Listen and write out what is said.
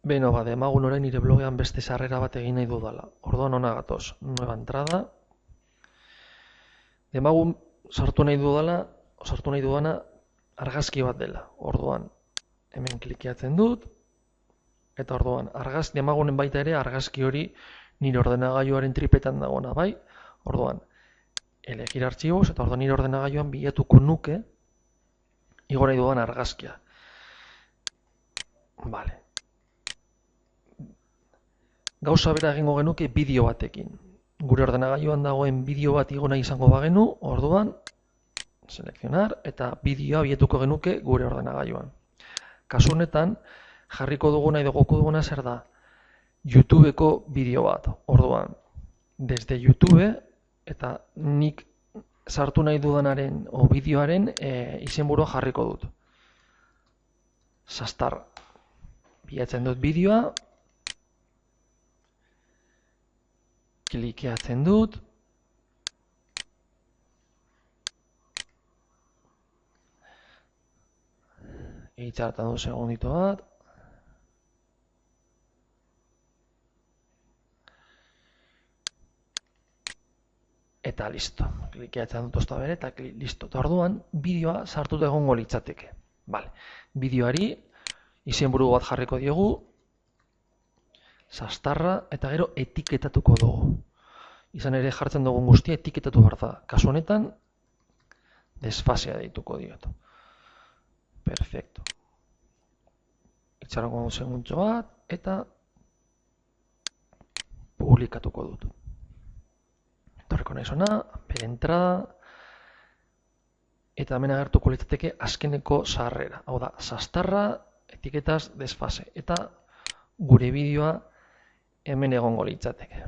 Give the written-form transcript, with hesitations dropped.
Beno, demagun orain nire blogean beste sarrera bat egin nahi dudala. Orduan hona gatoz, nueva entrada. Demagun sartu nahi dudana argazki bat dela. Orduan, hemen klikeatzen dut. Eta orduan, demagunen baita ere argazki hori nire ordenagailuaren tripetan dagoena, bai? Orduan, elegir artxibos, eta orduan nire ordenagailuan bilatuko nuke igo nahi dudan argazkia. Vale. Gauza bera egingo genuke bideo batekin. Gure ordenagailuan dagoen bideo bat igo nahi izango bagenu, orduan, selekzionar, eta bideoa bilatuko genuke gure ordenagailuan. Kasu honetan, jarriko duguna edo goko duguna zer da? YouTubeko bideo bat. Orduan, desde YouTube, eta nik sartu nahi dudanaren o bideoaren izenburua jarriko dut. Sastar. Bilatzen dut bideoa. Klikeatzen dut. Itxartan dut segundito bat. Eta listo. Klikeatzen dut ozta bere eta listo. Eta orduan, bideoa sartuta egongo litzateke. Vale. Bideoari izenburu bat jarriko diogu. Sastarra eta gero etiketatuko dugu. Izan ere jartzen dugun guztia etiketatu behar da. Kasu honetan, desfasea deituko diot. Perfecto. Itxarongo dut seguntxo bat eta publikatuko dut. Torreko nahi zona, per entrada, eta hemen agertuko litzateke azkeneko sarrera. Hau da, sastarra, etiketaz, desfase. Eta gure bideoa hemen egongo litzateke.